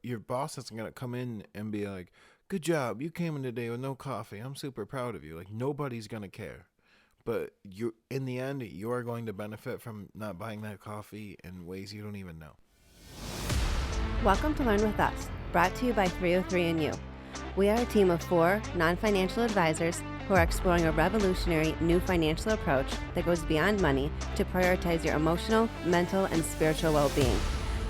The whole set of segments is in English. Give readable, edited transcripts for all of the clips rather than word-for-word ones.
your boss isn't going to come in and be like, good job, you came in today with no coffee. I'm super proud of you. Like, nobody's going to care. But in the end, you are going to benefit from not buying that coffee in ways you don't even know. Welcome to Learn With Us, brought to you by 303andU. We are a team of 4 non-financial advisors who are exploring a revolutionary new financial approach that goes beyond money to prioritize your emotional, mental, and spiritual well-being.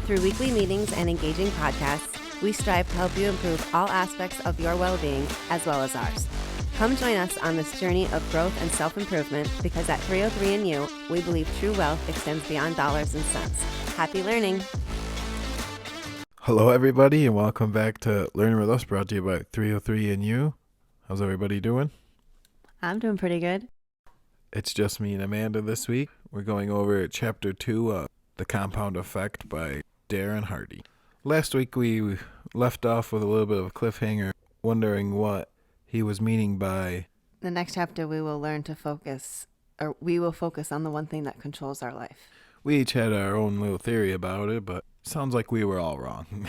Through weekly meetings and engaging podcasts, we strive to help you improve all aspects of your well-being as well as ours. Come join us on this journey of growth and self-improvement because at 303andU, we believe true wealth extends beyond dollars and cents. Happy learning! Hello, everybody, and welcome back to Learn With Us, brought to you by 303andU. How's everybody doing? I'm doing pretty good. It's just me and Amanda this week. We're going over Chapter 2, The Compound Effect by Darren Hardy. Last week we left off with a little bit of a cliffhanger, wondering what he was meaning by... The next chapter we will focus on the one thing that controls our life. We each had our own little theory about it, but sounds like we were all wrong.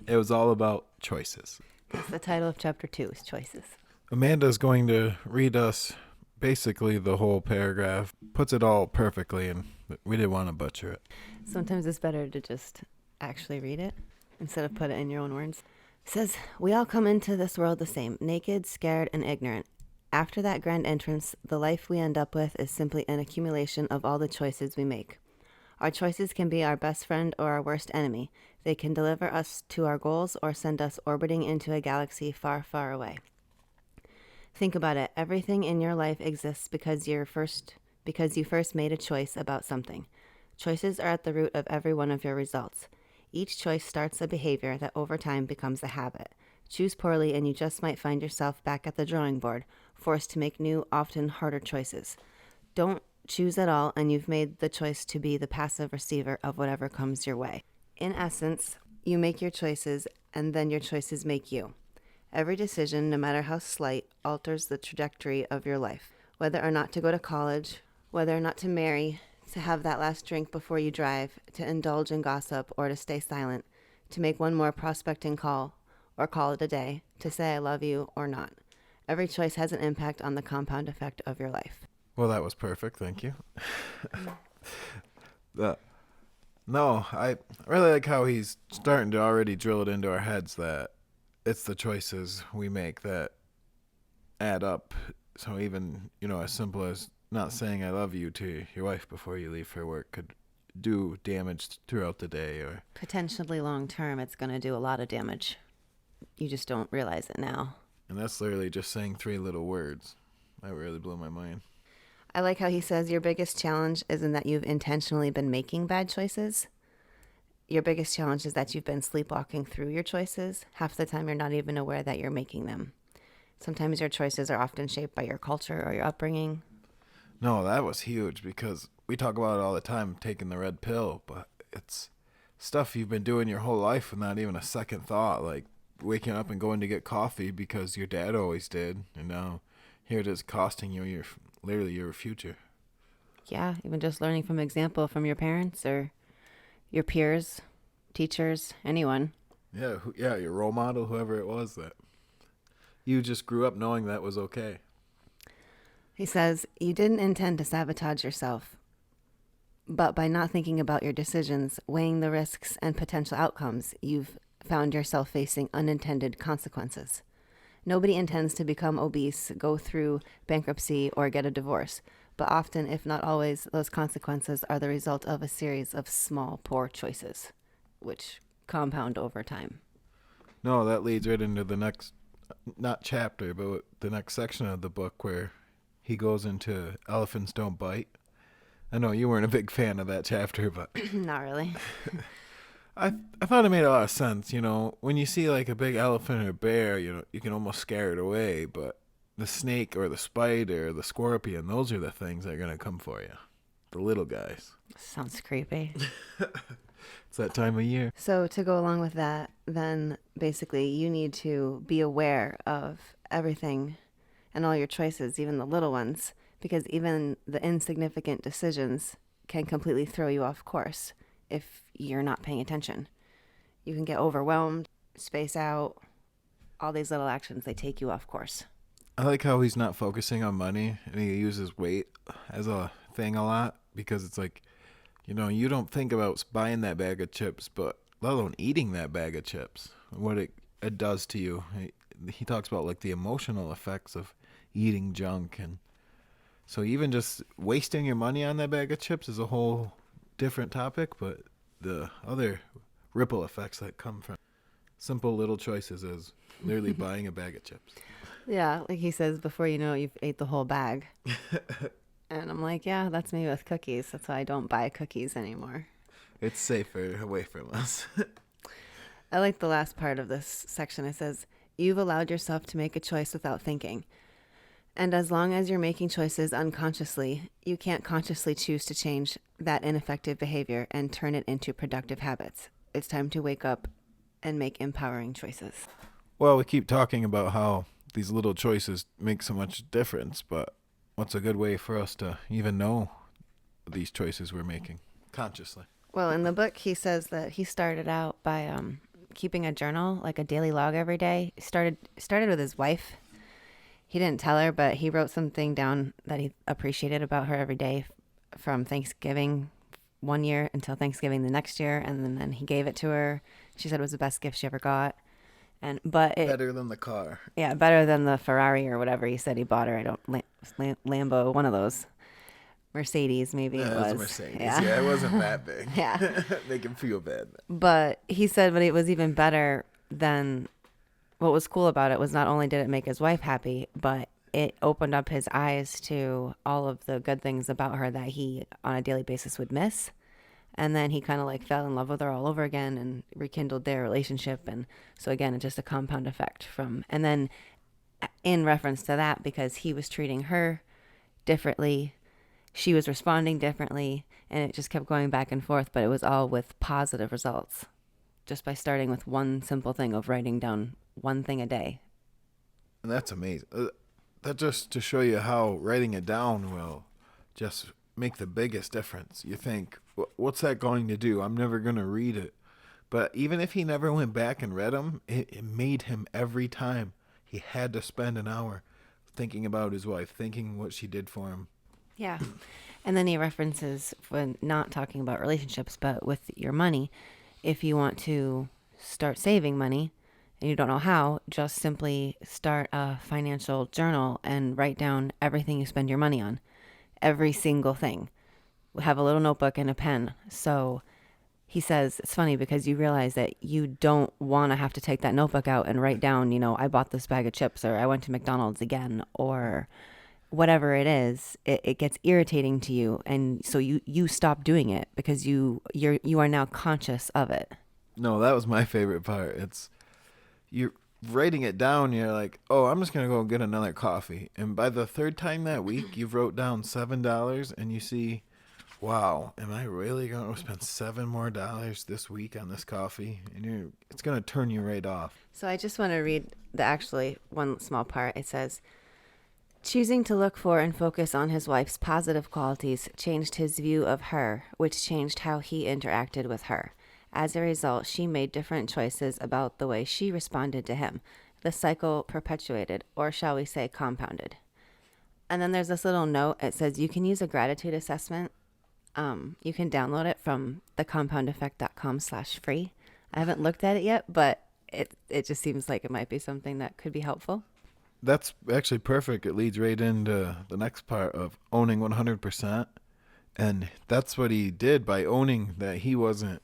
It was all about choices. Because the title of Chapter 2 is Choices. Amanda's going to read us basically the whole paragraph, puts it all perfectly, and we didn't want to butcher it. Sometimes it's better to just actually read it instead of put it in your own words. It says, we all come into this world the same, naked, scared, and ignorant. After that grand entrance, the life we end up with is simply an accumulation of all the choices we make. Our choices can be our best friend or our worst enemy. They can deliver us to our goals or send us orbiting into a galaxy far, far away. Think about it. Everything in your life exists because you first made a choice about something. Choices are at the root of every one of your results. Each choice starts a behavior that over time becomes a habit. Choose poorly and you just might find yourself back at the drawing board, forced to make new, often harder choices. Don't choose at all and you've made the choice to be the passive receiver of whatever comes your way. In essence, you make your choices and then your choices make you. Every decision, no matter how slight, alters the trajectory of your life. Whether or not to go to college, whether or not to marry, to have that last drink before you drive, to indulge in gossip or to stay silent, to make one more prospecting call or call it a day, to say I love you or not. Every choice has an impact on the compound effect of your life. Well, that was perfect. Thank you. No, I really like how he's starting to already drill it into our heads that it's the choices we make that add up. So even, as simple as not saying I love you to your wife before you leave for work could do damage throughout the day. Or potentially long term, it's going to do a lot of damage. You just don't realize it now. And that's literally just saying 3 little words. That really blew my mind. I like how he says your biggest challenge isn't that you've intentionally been making bad choices. Your biggest challenge is that you've been sleepwalking through your choices. Half the time you're not even aware that you're making them. Sometimes your choices are often shaped by your culture or your upbringing. No, that was huge because we talk about it all the time, taking the red pill, but it's stuff you've been doing your whole life with not even a second thought, like waking up and going to get coffee because your dad always did, and now here it is costing you literally your future. Yeah, even just learning from example from your parents or your peers, teachers, anyone. Yeah, your role model, whoever it was that you just grew up knowing that was okay. He says, you didn't intend to sabotage yourself, but by not thinking about your decisions, weighing the risks and potential outcomes, you've found yourself facing unintended consequences. Nobody intends to become obese, go through bankruptcy, or get a divorce. But often, if not always, those consequences are the result of a series of small, poor choices, which compound over time. No, that leads right into the next, not chapter, but the next section of the book where he goes into elephants don't bite. I know you weren't a big fan of that chapter, but... Not really. I thought it made a lot of sense, when you see like a big elephant or bear, you can almost scare it away, but the snake or the spider or the scorpion, those are the things that are going to come for you. The little guys. Sounds creepy. It's that time of year. So to go along with that, then basically you need to be aware of everything and all your choices, even the little ones, because even the insignificant decisions can completely throw you off course if you're not paying attention. You can get overwhelmed, space out, all these little actions, they take you off course. I like how he's not focusing on money and he uses weight as a thing a lot because it's like, you don't think about buying that bag of chips, but let alone eating that bag of chips, what it does to you. He talks about like the emotional effects of eating junk. And so even just wasting your money on that bag of chips is a whole different topic, but the other ripple effects that come from simple little choices is literally buying a bag of chips. Yeah, like he says, before you know it, you've ate the whole bag. And I'm like, yeah, that's me with cookies. That's why I don't buy cookies anymore. It's safer away from us. I like the last part of this section. It says, you've allowed yourself to make a choice without thinking. And as long as you're making choices unconsciously, you can't consciously choose to change that ineffective behavior and turn it into productive habits. It's time to wake up and make empowering choices. Well, we keep talking about how these little choices make so much difference, but what's a good way for us to even know these choices we're making consciously? Well, in the book, he says that he started out by keeping a journal, like a daily log every day. Started with his wife. He didn't tell her, but he wrote something down that he appreciated about her every day from Thanksgiving one year until Thanksgiving the next year, and then he gave it to her. She said it was the best gift she ever got. Better than the car. Yeah, better than the Ferrari or whatever he said he bought her. I don't Lambo, one of those. Mercedes, maybe it was. It was Mercedes. Yeah, it wasn't that big. Yeah. Make him feel bad. But he said, but it was even better than what was cool about it was not only did it make his wife happy, but it opened up his eyes to all of the good things about her that he on a daily basis would miss. And then he kind of like fell in love with her all over again and rekindled their relationship. And so again, it's just a compound effect and then in reference to that, because he was treating her differently, she was responding differently, and it just kept going back and forth, but it was all with positive results just by starting with one simple thing of writing down one thing a day. And that's amazing. That just to show you how writing it down will just make the biggest difference. You think, what's that going to do? I'm never going to read it. But even if he never went back and read them, it made him every time. He had to spend an hour thinking about his wife, thinking what she did for him. Yeah. And then he references, when not talking about relationships, but with your money, if you want to start saving money and you don't know how, just simply start a financial journal and write down everything you spend your money on. Every single thing. Have a little notebook and a pen. So he says it's funny because you realize that you don't want to have to take that notebook out and write down, I bought this bag of chips, or I went to McDonald's again, or whatever it is. It gets irritating to you, and so you stop doing it because you are now conscious of it. No, that was my favorite part. It's you're writing it down. You're like, oh, I'm just gonna go get another coffee, and by the third time that week, you've wrote down $7, and you see, wow, am I really going to spend $7 more this week on this coffee? And it's going to turn you right off. So I just want to read actually one small part. It says, choosing to look for and focus on his wife's positive qualities changed his view of her, which changed how he interacted with her. As a result, she made different choices about the way she responded to him. The cycle perpetuated, or shall we say compounded. And then there's this little note. It says you can use a gratitude assessment. You can download it from thecompoundeffect.com/free. I haven't looked at it yet, but it just seems like it might be something that could be helpful. That's actually perfect. It leads right into the next part of owning 100%. And that's what he did by owning that he wasn't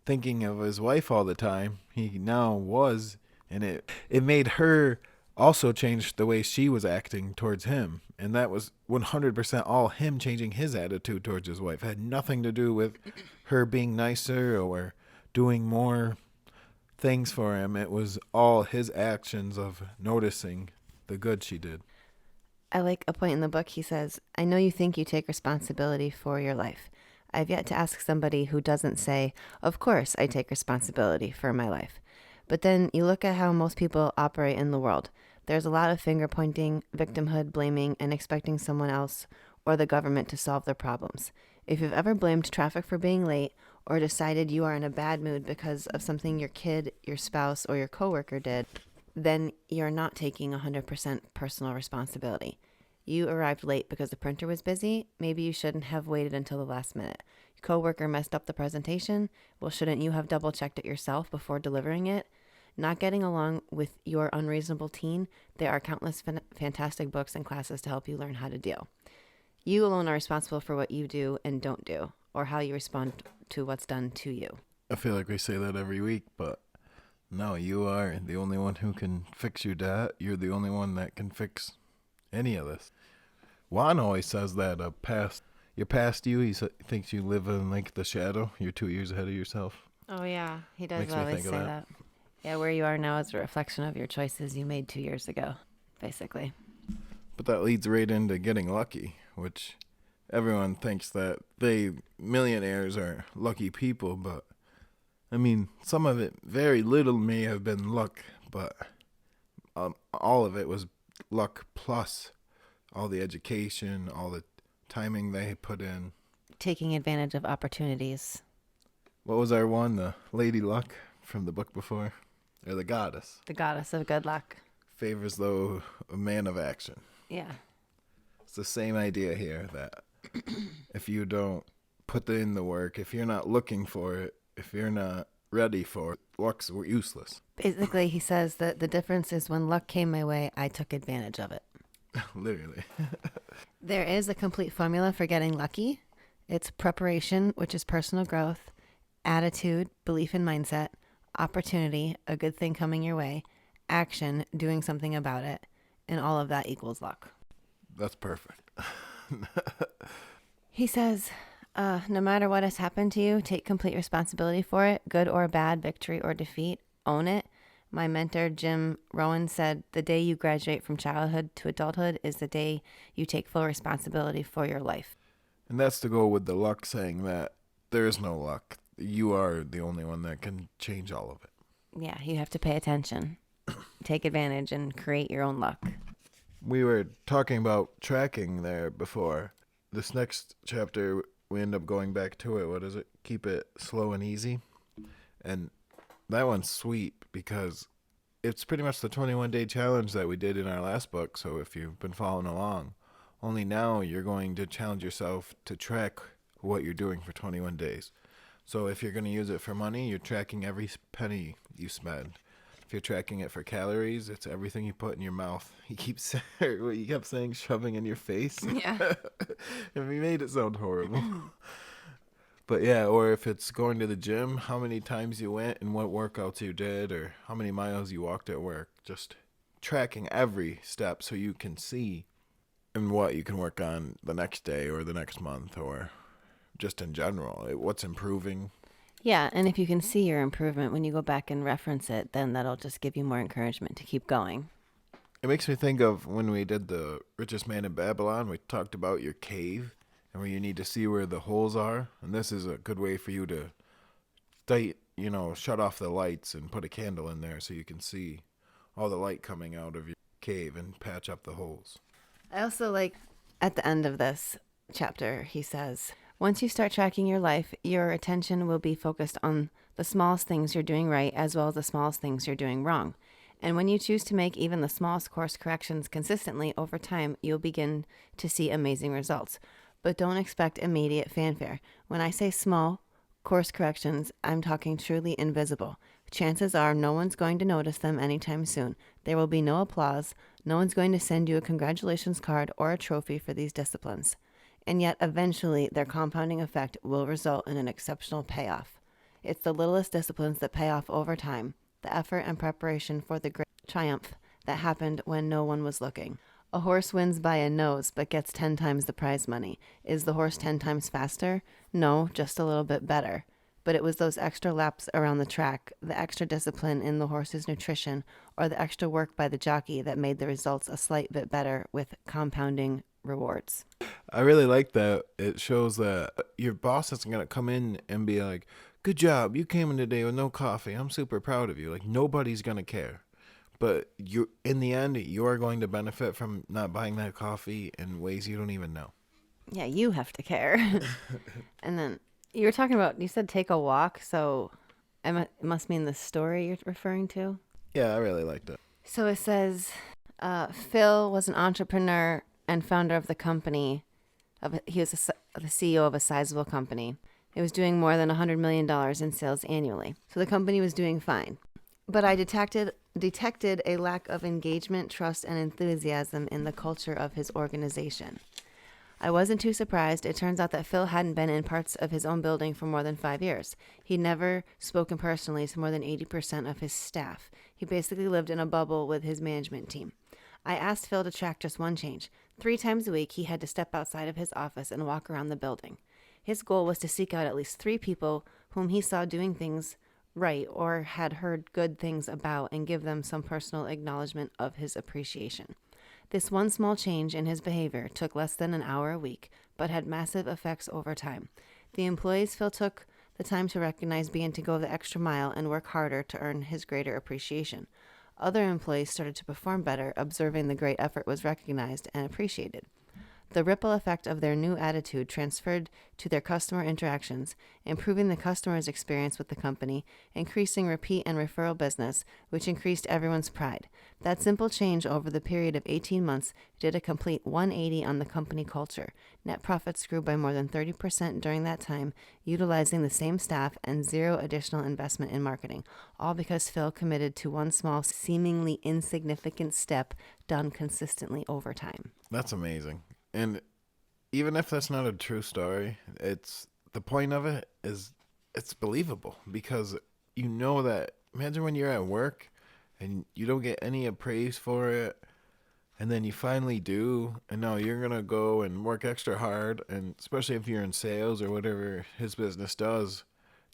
thinking of his wife all the time. He now was, and it made her also change the way she was acting towards him. And that was 100% all him changing his attitude towards his wife. It had nothing to do with her being nicer or doing more things for him. It was all his actions of noticing the good she did. I like a point in the book. He says, I know you think you take responsibility for your life. I've yet to ask somebody who doesn't say, of course I take responsibility for my life. But then you look at how most people operate in the world. There's a lot of finger pointing, victimhood, blaming, and expecting someone else or the government to solve their problems. If you've ever blamed traffic for being late or decided you are in a bad mood because of something your kid, your spouse, or your coworker did, then you're not taking 100% personal responsibility. You arrived late because the printer was busy. Maybe you shouldn't have waited until the last minute. Your coworker messed up the presentation. Well, shouldn't you have double checked it yourself before delivering it? Not getting along with your unreasonable teen, there are countless fantastic books and classes to help you learn how to deal. You alone are responsible for what you do and don't do, or how you respond to what's done to you. I feel like we say that every week, but no, you are the only one who can fix your dad. You're the only one that can fix any of this. Juan always says that you're past you. Thinks you live in like the shadow. You're 2 years ahead of yourself. Oh, yeah. He does Makes me always think say of that. that. Yeah, where you are now is a reflection of your choices you made 2 years ago, basically. But that leads right into getting lucky, which everyone thinks that millionaires are lucky people, but I mean, some of it, very little may have been luck, but all of it was luck plus all the education, all the timing they put in. Taking advantage of opportunities. What was our one? The Lady Luck from the book before? Or the goddess? The goddess of good luck. Favors, though, a man of action. Yeah. It's the same idea here that if you don't put in the work, if you're not looking for it, if you're not ready for it, luck's useless. Basically, he says that the difference is when luck came my way, I took advantage of it. Literally. There is a complete formula for getting lucky. It's preparation, which is personal growth, attitude, belief and mindset, opportunity, a good thing coming your way, action, doing something about it, and all of that equals luck. That's perfect. He says, no matter what has happened to you, take complete responsibility for it, good or bad, victory or defeat, own it. My mentor, Jim Rohn, said the day you graduate from childhood to adulthood is the day you take full responsibility for your life. And that's to go with the luck saying that there is no luck. You are the only one that can change all of it. Yeah, you have to pay attention, take advantage, and create your own luck. We were talking about tracking there before. This next chapter, we end up going back to it. What is it? Keep it slow and easy. And that one's sweet because it's pretty much the 21-day challenge that we did in our last book. So if you've been following along, only now you're going to challenge yourself to track what you're doing for 21 days. So if you're going to use it for money, you're tracking every penny you spend. If you're tracking it for calories, it's everything you put in your mouth. You kept saying shoving in your face. Yeah. And we made it sound horrible. But yeah, or if it's going to the gym, how many times you went and what workouts you did or how many miles you walked at work. Just tracking every step so you can see and what you can work on the next day or the next month or just in general. What's improving. Yeah, and if you can see your improvement when you go back and reference it, then that'll just give you more encouragement to keep going. It makes me think of when we did the Richest Man in Babylon, we talked about your cave and where you need to see where the holes are. And this is a good way for you to shut off the lights and put a candle in there so you can see all the light coming out of your cave and patch up the holes. I also like at the end of this chapter, he says, once you start tracking your life, your attention will be focused on the smallest things you're doing right as well as the smallest things you're doing wrong. And when you choose to make even the smallest course corrections consistently over time, you'll begin to see amazing results. But don't expect immediate fanfare. When I say small course corrections, I'm talking truly invisible. Chances are no one's going to notice them anytime soon. There will be no applause. No one's going to send you a congratulations card or a trophy for these disciplines. And yet eventually their compounding effect will result in an exceptional payoff. It's the littlest disciplines that pay off over time, the effort and preparation for the great triumph that happened when no one was looking. A horse wins by a nose but gets 10 times the prize money. Is the horse 10 times faster? No, just a little bit better. But it was those extra laps around the track, the extra discipline in the horse's nutrition, or the extra work by the jockey that made the results a slight bit better with compounding rewards. I really like that. It shows that your boss isn't going to come in and be like, good job, you came in today with no coffee. I'm super proud of you. Like, nobody's going to care. But in the end, you are going to benefit from not buying that coffee in ways you don't even know. Yeah, you have to care. And then You were talking about, you said take a walk, so it must mean the story you're referring to. Yeah, I really liked it. So it says Phil was an entrepreneur and founder of the company. He was the CEO of a sizable company. It was doing more than $100 million in sales annually. So the company was doing fine. But I detected a lack of engagement, trust, and enthusiasm in the culture of his organization. I wasn't too surprised. It turns out that Phil hadn't been in parts of his own building for more than 5 years. He'd never spoken personally to more than 80% of his staff. He basically lived in a bubble with his management team. I asked Phil to track just one change. 3 times a week, he had to step outside of his office and walk around the building. His goal was to seek out at least 3 people whom he saw doing things right or had heard good things about and give them some personal acknowledgement of his appreciation. This one small change in his behavior took less than an hour a week, but had massive effects over time. The employees Phil took the time to recognize began to go the extra mile and work harder to earn his greater appreciation. Other employees started to perform better, observing the great effort was recognized and appreciated. The ripple effect of their new attitude transferred to their customer interactions, improving the customer's experience with the company, increasing repeat and referral business, which increased everyone's pride. That simple change over the period of 18 months did a complete 180 on the company culture. Net profits grew by more than 30% during that time, utilizing the same staff and zero additional investment in marketing, all because Phil committed to one small, seemingly insignificant step done consistently over time. That's amazing. And even if that's not a true story, it's the point of it is it's believable because you know that imagine when you're at work and you don't get any praise for it and then you finally do and now you're going to go and work extra hard and especially if you're in sales or whatever his business does,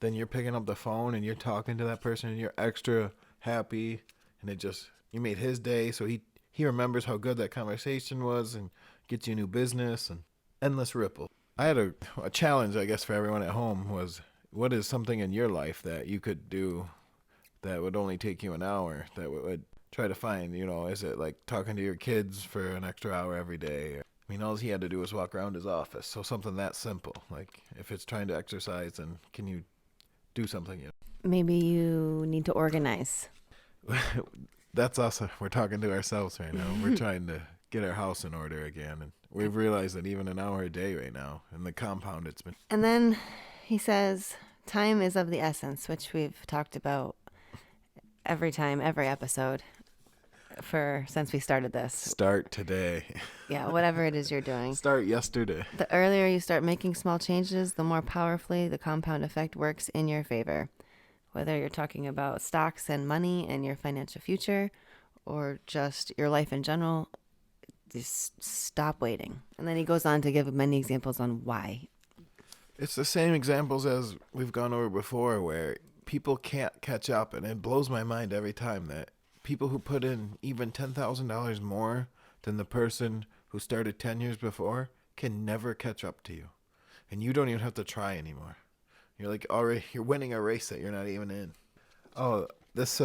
then you're picking up the phone and you're talking to that person and you're extra happy and it just you made his day so he remembers how good that conversation was and gets you new business and endless ripple. I had a challenge, I guess, for everyone at home was what is something in your life that you could do that would only take you an hour that would try to find, is it like talking to your kids for an extra hour every day? I mean, all he had to do was walk around his office. So something that simple, like if it's trying to exercise and can you do something? Maybe you need to organize. That's us. We're talking to ourselves right now. We're trying to get our house in order again. And we've realized that even an hour a day right now in the compound it's been. And then he says, time is of the essence, which we've talked about every episode since we started this. Start today. Yeah, whatever it is you're doing. Start yesterday. The earlier you start making small changes, the more powerfully the compound effect works in your favor. Whether you're talking about stocks and money and your financial future or just your life in general, just stop waiting. And then he goes on to give many examples on why. It's the same examples as we've gone over before where people can't catch up. And it blows my mind every time that people who put in even $10,000 more than the person who started 10 years before can never catch up to you. And you don't even have to try anymore. You're like already, you're winning a race that you're not even in. Oh, this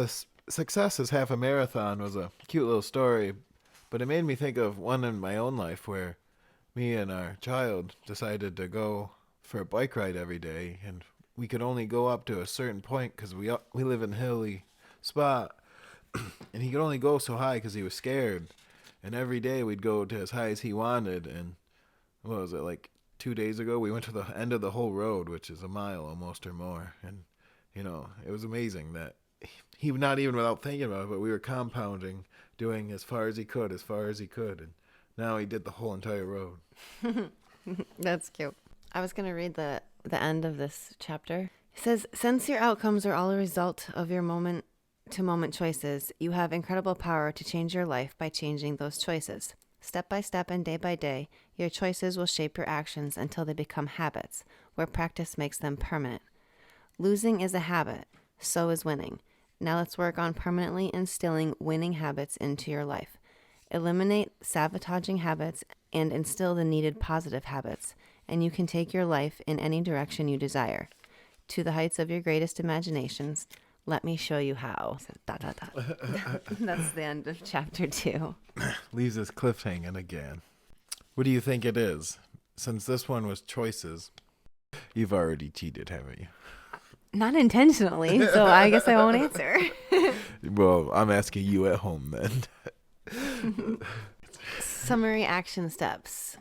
success is half a marathon was a cute little story, but it made me think of one in my own life where me and our child decided to go for a bike ride every day, and we could only go up to a certain point because we live in a hilly spot, and he could only go so high because he was scared. And every day we'd go to as high as he wanted, and what was it, like 2 days ago we went to the end of the whole road, which is a mile almost or more, and it was amazing that he not even without thinking about it, but we were compounding, doing as far as he could, and now he did the whole entire road. That's cute. I was going to read the end of this chapter. It says, since your outcomes are all a result of your moment-to-moment choices, you have incredible power to change your life by changing those choices. Step by step and day by day, your choices will shape your actions until they become habits, where practice makes them permanent. Losing is a habit, so is winning. Now let's work on permanently instilling winning habits into your life. Eliminate sabotaging habits and instill the needed positive habits, and you can take your life in any direction you desire. To the heights of your greatest imaginations, let me show you how. That's the end of chapter 2. Leaves us cliffhanging again. What do you think it is? Since this one was choices, You've already cheated, haven't you? Not intentionally, so I guess I won't answer. Well, I'm asking you at home then. Summary action steps.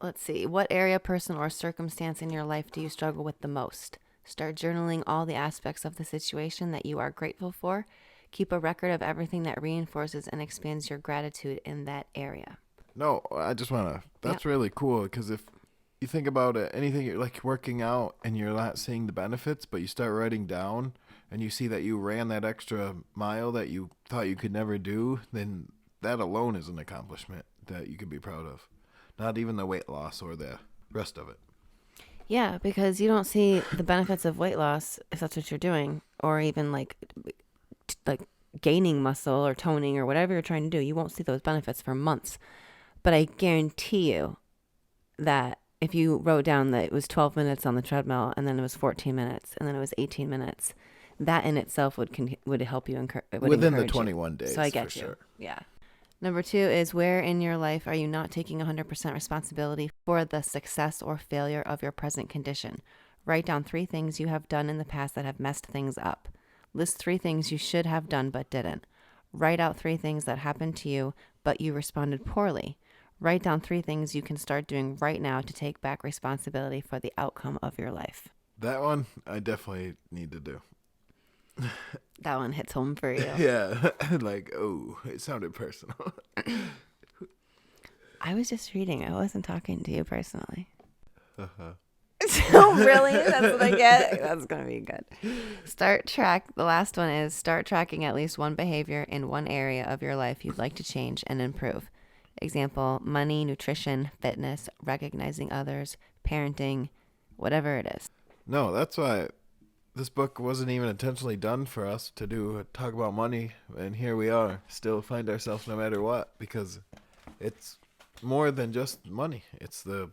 Let's see. What area, person, or circumstance in your life do you struggle with the most? Start journaling all the aspects of the situation that you are grateful for. Keep a record of everything that reinforces and expands your gratitude in that area. No, I just want to. That's really cool because if you think about it, anything you're like working out and you're not seeing the benefits, but you start writing down and you see that you ran that extra mile that you thought you could never do, then that alone is an accomplishment that you can be proud of. Not even the weight loss or the rest of it. Yeah, because you don't see the benefits of weight loss if that's what you're doing, or even like gaining muscle or toning or whatever you're trying to do. You won't see those benefits for months. But I guarantee you that if you wrote down that it was 12 minutes on the treadmill and then it was 14 minutes and then it was 18 minutes, that in itself would help you within the encourage 21 days. So I get you. Sure. Yeah. Number 2 is, where in your life are you not taking 100% responsibility for the success or failure of your present condition? Write down 3 things you have done in the past that have messed things up. List 3 things you should have done but didn't. Write out 3 things that happened to you but you responded poorly. Write down 3 things you can start doing right now to take back responsibility for the outcome of your life. That one I definitely need to do. That one hits home for you. Yeah. Like, oh, it sounded personal. I was just reading. I wasn't talking to you personally. Uh-huh. So really? That's what I get? That's going to be good. The last one is, start tracking at least one behavior in one area of your life you'd like to change and improve. Example, money, nutrition, fitness, recognizing others, parenting, whatever it is. No, that's why this book wasn't even intentionally done for us to talk about money, and here we are, still find ourselves no matter what, because it's more than just money. It's the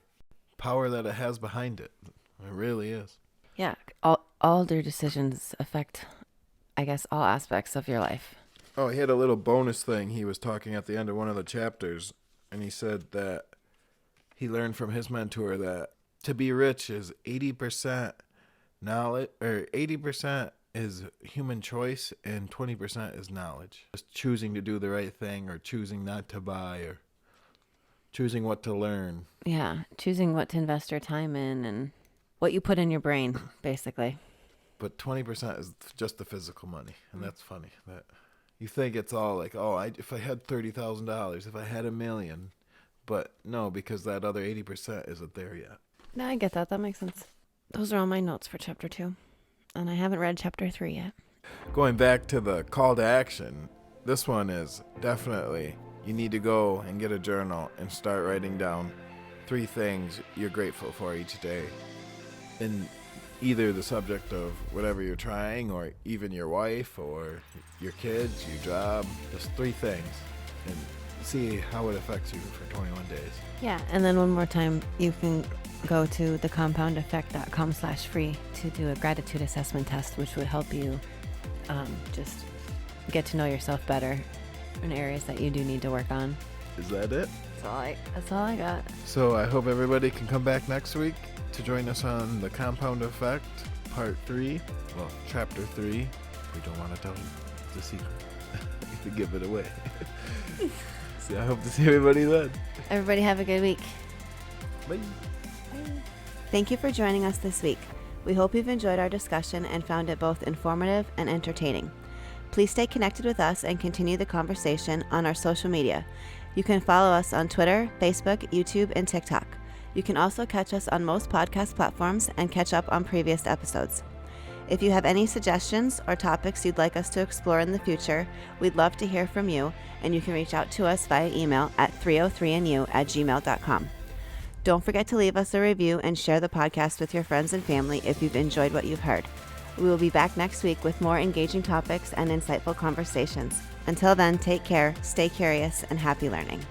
power that it has behind it. It really is. Yeah, all their decisions affect, I guess, all aspects of your life. Oh, he had a little bonus thing. He was talking at the end of one of the chapters, and he said that he learned from his mentor that to be rich is 80% knowledge, or 80% is human choice, and 20% is knowledge. Just choosing to do the right thing, or choosing not to buy, or choosing what to learn. Yeah, choosing what to invest your time in and what you put in your brain, basically. But 20% is just the physical money, and that's funny that you think it's all like, oh, if I had $30,000, if I had $1 million, but no, because that other 80% isn't there yet. No, I get that. That makes sense. Those are all my notes for chapter 2, and I haven't read chapter 3 yet. Going back to the call to action, this one is definitely, you need to go and get a journal and start writing down 3 things you're grateful for each day. In either the subject of whatever you're trying, or even your wife, or your kids, your job, just 3 things, and see how it affects you for 21 days. Yeah, and then one more time, you can go to thecompoundeffect.com/free to do a gratitude assessment test, which would help you just get to know yourself better in areas that you do need to work on. Is that it? That's all I got. So I hope everybody can come back next week to join us on the Compound Effect Part 3. Well, Chapter 3. We don't want to tell you. It's a secret. To give it away. So I hope to see everybody then. Everybody have a good week. Bye. Thank you for joining us this week. We hope you've enjoyed our discussion and found it both informative and entertaining. Please stay connected with us and continue the conversation on our social media. You can follow us on Twitter, Facebook, YouTube, and TikTok. You can also catch us on most podcast platforms and catch up on previous episodes. If you have any suggestions or topics you'd like us to explore in the future, we'd love to hear from you, and you can reach out to us via email at 303nu@gmail.com. Don't forget to leave us a review and share the podcast with your friends and family if you've enjoyed what you've heard. We will be back next week with more engaging topics and insightful conversations. Until then, take care, stay curious, and happy learning.